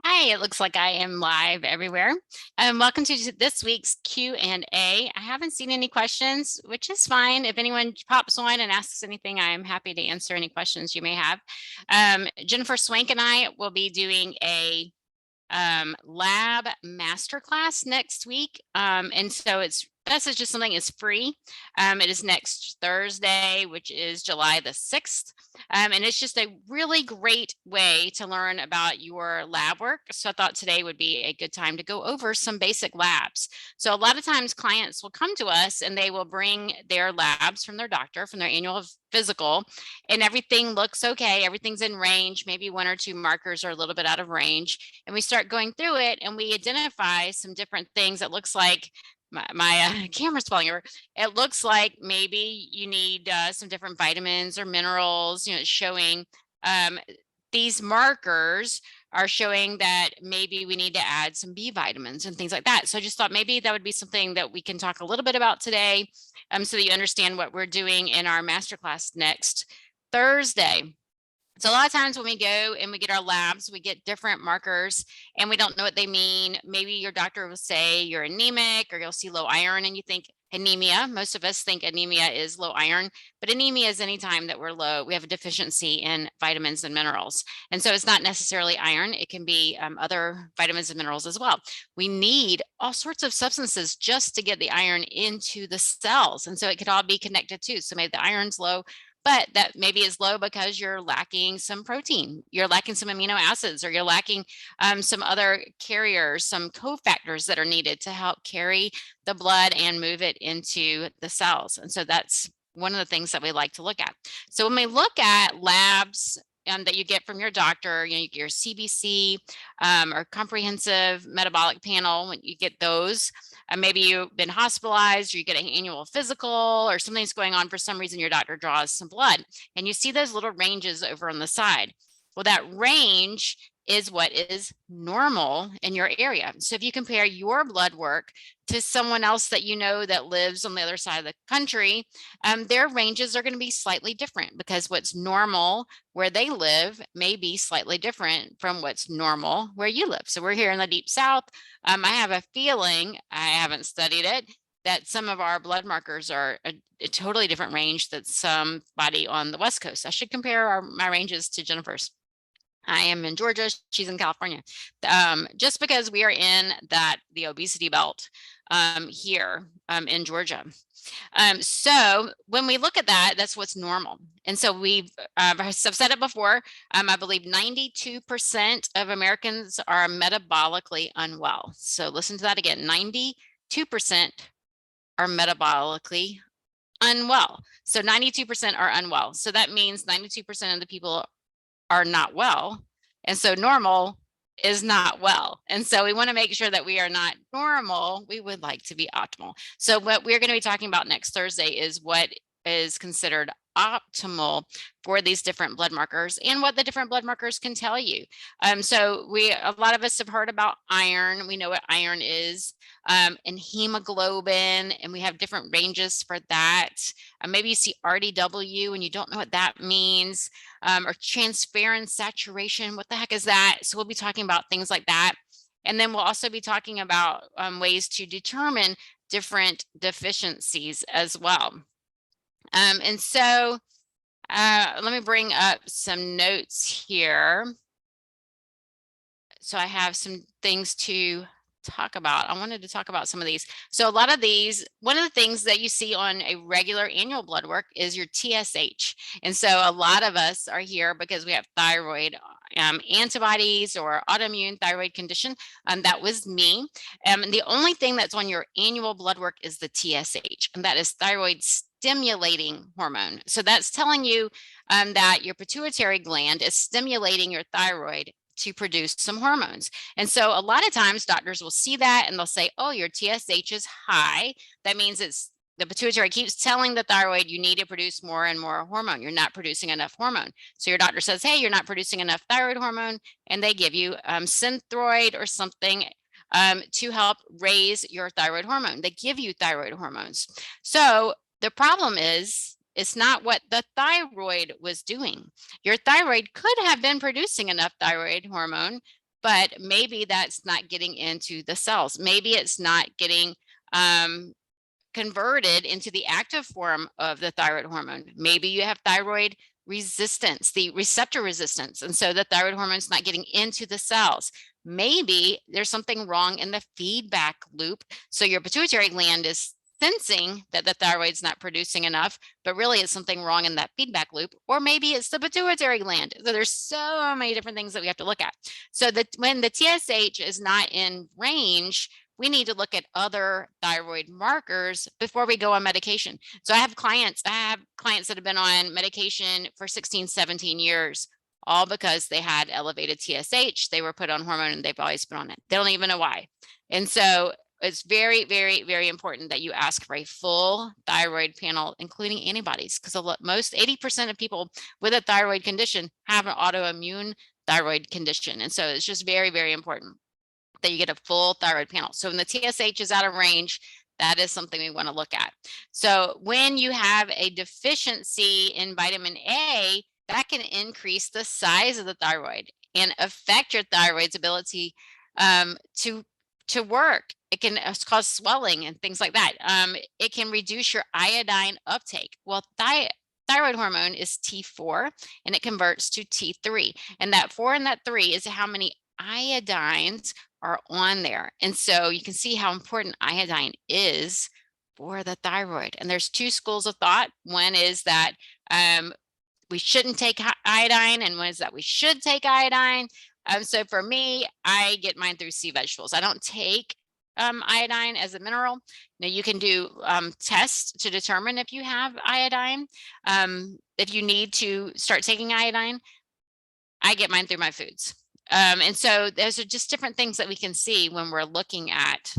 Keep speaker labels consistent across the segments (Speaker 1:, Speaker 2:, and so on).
Speaker 1: Hi, it looks like I am live everywhere. Welcome to this week's Q&A. I haven't seen any questions, which is fine. If anyone pops on and asks anything, I am happy to answer any questions you may have. Jennifer Swank and I will be doing a lab masterclass next week. And so this is just something is free. It is next Thursday, which is July the 6th. And it's just a really great way to learn about your lab work. So I thought today would be a good time to go over some basic labs. So a lot of times clients will come to us and they will bring their labs from their doctor, from their annual physical, and everything looks okay. Everything's in range. Maybe one or two markers are a little bit out of range. And we start going through it and we identify some different things. It looks like my camera's falling over. It looks like maybe you need some different vitamins or minerals, it's showing these markers are showing that maybe we need to add some B vitamins and things like that. So I just thought maybe that would be something that we can talk a little bit about today, so that you understand what we're doing in our masterclass next Thursday. So a lot of times when we go and we get our labs, we get different markers and we don't know what they mean. Maybe your doctor will say you're anemic, or you'll see low iron and you think anemia. Most of us think anemia is low iron, but anemia is any time that we're low. We have a deficiency in vitamins and minerals. And so it's not necessarily iron. It can be other vitamins and minerals as well. We need all sorts of substances just to get the iron into the cells. And so it could all be connected too. So maybe the iron's low, but that maybe is low because you're lacking some protein, you're lacking some amino acids, or you're lacking some other carriers, some cofactors that are needed to help carry the blood and move it into the cells. And so that's one of the things that we like to look at. So when we look at labs that you get from your doctor, you get your CBC or comprehensive metabolic panel, when you get those, maybe you've been hospitalized, or you get an annual physical, or something's going on for some reason, your doctor draws some blood and you see those little ranges over on the side. Well, that range is what is normal in your area. So if you compare your blood work to someone else that you know that lives on the other side of the country, their ranges are going to be slightly different, because what's normal where they live may be slightly different from what's normal where you live. So we're here in the deep South. I have a feeling, I haven't studied it, that some of our blood markers are a totally different range than somebody on the West Coast. I should compare my ranges to Jennifer's. I am in Georgia, she's in California. Just because we are in the obesity belt here in Georgia. So when we look at that, that's what's normal. And so I've said it before, I believe 92% of Americans are metabolically unwell. So listen to that again, 92% are metabolically unwell. So 92% are unwell. So that means 92% of the people are not well. And so normal is not well. And so we want to make sure that we are not normal. We would like to be optimal. So what we're going to be talking about next Thursday is what is considered optimal for these different blood markers and what the different blood markers can tell you. So a lot of us have heard about iron. We know what iron is, and hemoglobin, and we have different ranges for that. Maybe you see RDW and you don't know what that means, or transferrin saturation. What the heck is that? So we'll be talking about things like that. And then we'll also be talking about ways to determine different deficiencies as well. And so let me bring up some notes here. So I have some things to talk about. I wanted to talk about some of these. So a lot of these, one of the things that you see on a regular annual blood work is your TSH. And so a lot of us are here because we have thyroid antibodies or autoimmune thyroid condition. That was me. And the only thing that's on your annual blood work is the TSH, and that is thyroid stimulating hormone. So that's telling you that your pituitary gland is stimulating your thyroid to produce some hormones. And so a lot of times doctors will see that and they'll say, oh, your TSH is high. That means the pituitary keeps telling the thyroid you need to produce more and more hormone. You're not producing enough hormone. So your doctor says, hey, you're not producing enough thyroid hormone, and they give you Synthroid or something to help raise your thyroid hormone. They give you thyroid hormones. So the problem is, it's not what the thyroid was doing. Your thyroid could have been producing enough thyroid hormone, but maybe that's not getting into the cells. Maybe it's not getting converted into the active form of the thyroid hormone. Maybe you have thyroid resistance, the receptor resistance. And so the thyroid hormone is not getting into the cells. Maybe there's something wrong in the feedback loop. So your pituitary gland is sensing that the thyroid's not producing enough, but really it's something wrong in that feedback loop. Or maybe it's the pituitary gland. So there's so many different things that we have to look at. So that when the TSH is not in range, we need to look at other thyroid markers before we go on medication. So I have clients that have been on medication for 16, 17 years, all because they had elevated TSH. They were put on hormone and they've always been on it. They don't even know why. And so it's very, very, very important that you ask for a full thyroid panel, including antibodies, because most 80% of people with a thyroid condition have an autoimmune thyroid condition. And so it's just very, very important that you get a full thyroid panel. So when the TSH is out of range, that is something we want to look at. So when you have a deficiency in vitamin A, that can increase the size of the thyroid and affect your thyroid's ability to work. It can cause swelling and things like that. It can reduce your iodine uptake. Well, thyroid hormone is T4 and it converts to T3. And that 4 and that 3 is how many iodines are on there. And so you can see how important iodine is for the thyroid. And there's two schools of thought. One is that we shouldn't take iodine, and one is that we should take iodine. So for me, I get mine through sea vegetables. I don't take iodine as a mineral. Now you can do tests to determine if you have iodine. If you need to start taking iodine, I get mine through my foods. And so those are just different things that we can see when we're looking at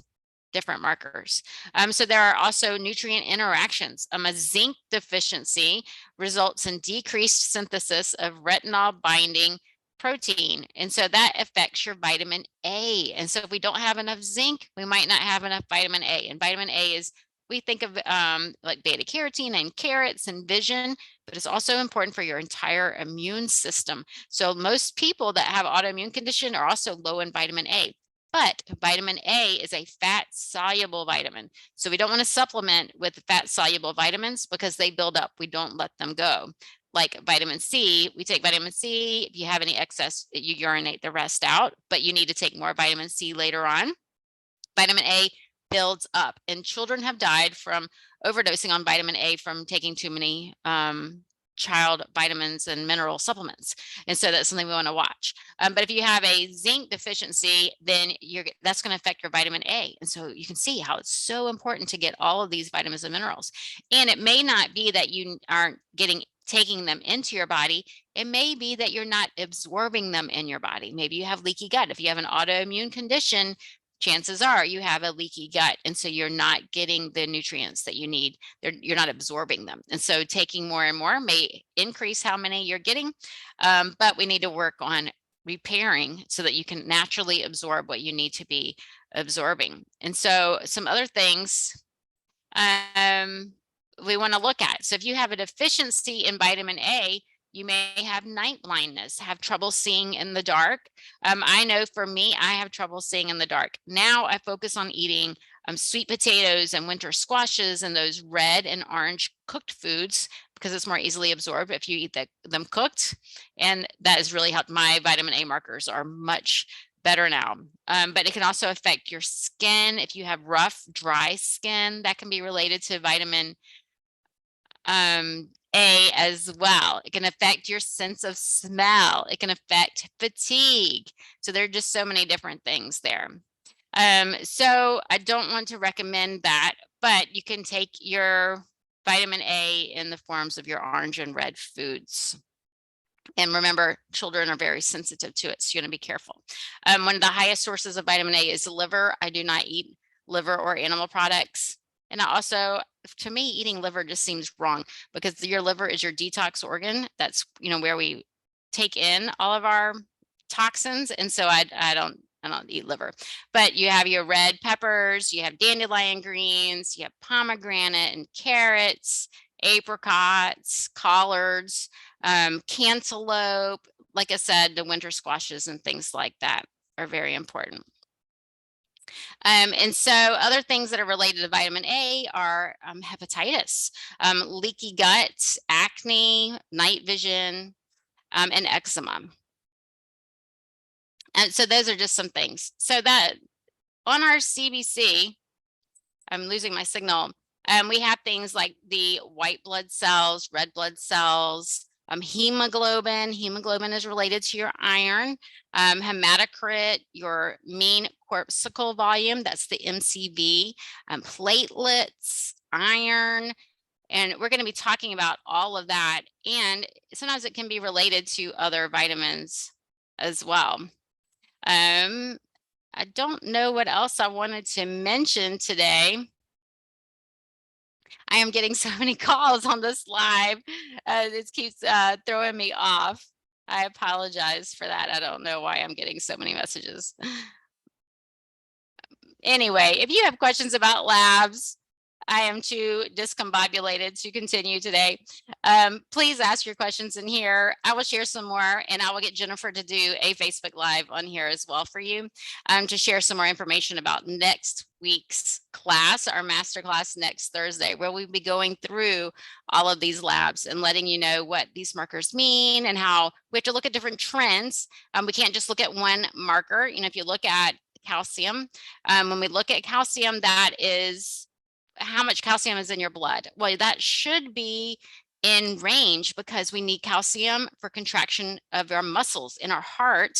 Speaker 1: different markers. So there are also nutrient interactions. A zinc deficiency results in decreased synthesis of retinol binding protein. And so that affects your vitamin A. And so if we don't have enough zinc, we might not have enough vitamin A. And vitamin A is, we think of like beta carotene and carrots and vision, but it's also important for your entire immune system. So most people that have autoimmune condition are also low in vitamin A. But vitamin A is a fat soluble vitamin. So we don't want to supplement with fat soluble vitamins because they build up. We don't let them go. Like vitamin C, we take vitamin C. If you have any excess, you urinate the rest out, but you need to take more vitamin C later on. Vitamin A builds up, and children have died from overdosing on vitamin A from taking too many child vitamins and mineral supplements. And so that's something we want to watch. But if you have a zinc deficiency, then that's going to affect your vitamin A. And so you can see how it's so important to get all of these vitamins and minerals. And it may not be that you aren't taking them into your body. It may be that you're not absorbing them in your body. Maybe you have leaky gut. If you have an autoimmune condition, chances are you have a leaky gut. And so you're not getting the nutrients that you need. You're not absorbing them. And so taking more and more may increase how many you're getting. But we need to work on repairing so that you can naturally absorb what you need to be absorbing. And so some other things we want to look at. So if you have a deficiency in vitamin A, you may have night blindness, have trouble seeing in the dark. I know for me, I have trouble seeing in the dark. Now I focus on eating sweet potatoes and winter squashes and those red and orange cooked foods because it's more easily absorbed if you eat them cooked. And that has really helped. My vitamin A markers are much better now. But it can also affect your skin. If you have rough, dry skin, that can be related to vitamin A as well. It can affect your sense of smell. It can affect fatigue. So there are just so many different things there. So I don't want to recommend that, but you can take your vitamin A in the forms of your orange and red foods. And remember, children are very sensitive to it, so you want to be careful. One of the highest sources of vitamin A is liver. I do not eat liver or animal products. And also, to me, eating liver just seems wrong because your liver is your detox organ. That's, where we take in all of our toxins. And so I don't eat liver. But you have your red peppers, you have dandelion greens, you have pomegranate and carrots, apricots, collards, cantaloupe, like I said, the winter squashes and things like that. are very important. And so other things that are related to vitamin A are hepatitis, leaky gut, acne, night vision, and eczema. And so those are just some things. So that on our CBC, I'm losing my signal. We have things like the white blood cells, red blood cells, hemoglobin. Hemoglobin is related to your iron. Hematocrit, your mean corpuscle volume, that's the MCV. Platelets, iron, and we're going to be talking about all of that. And sometimes it can be related to other vitamins as well. I don't know what else I wanted to mention today. I am getting so many calls on this live. This keeps throwing me off. I apologize for that. I don't know why I'm getting so many messages. Anyway, if you have questions about labs, I am too discombobulated to continue today. Please ask your questions in here. I will share some more, and I will get Jennifer to do a Facebook Live on here as well for you to share some more information about next week's class, our master class next Thursday, where we'll be going through all of these labs and letting you know what these markers mean and how we have to look at different trends. We can't just look at one marker. You know, if you look at calcium, when we look at calcium, that is how much calcium is in your blood. Well, that should be in range because we need calcium for contraction of our muscles. In our heart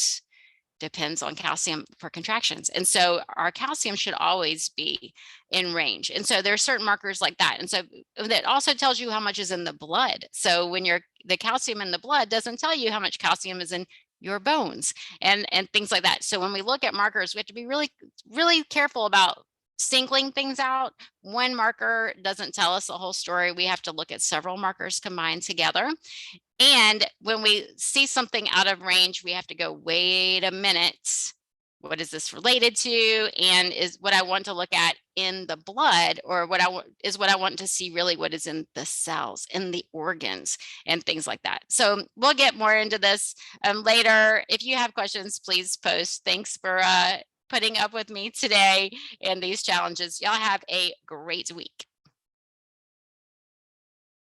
Speaker 1: depends on calcium for contractions. And so our calcium should always be in range. And so there are certain markers like that. And so that also tells you how much is in the blood. So when the calcium in the blood doesn't tell you how much calcium is in your bones and things like that. So when we look at markers, we have to be really, really careful about singling things out. One marker doesn't tell us the whole story. We have to look at several markers combined together. And when we see something out of range, we have to go, wait a minute, what is this related to? And is what I want to look at in the blood, or what I want to see really what is in the cells, in the organs, and things like that. So we'll get more into this later. If you have questions, please post. Thanks for putting up with me today and these challenges. Y'all have a great week.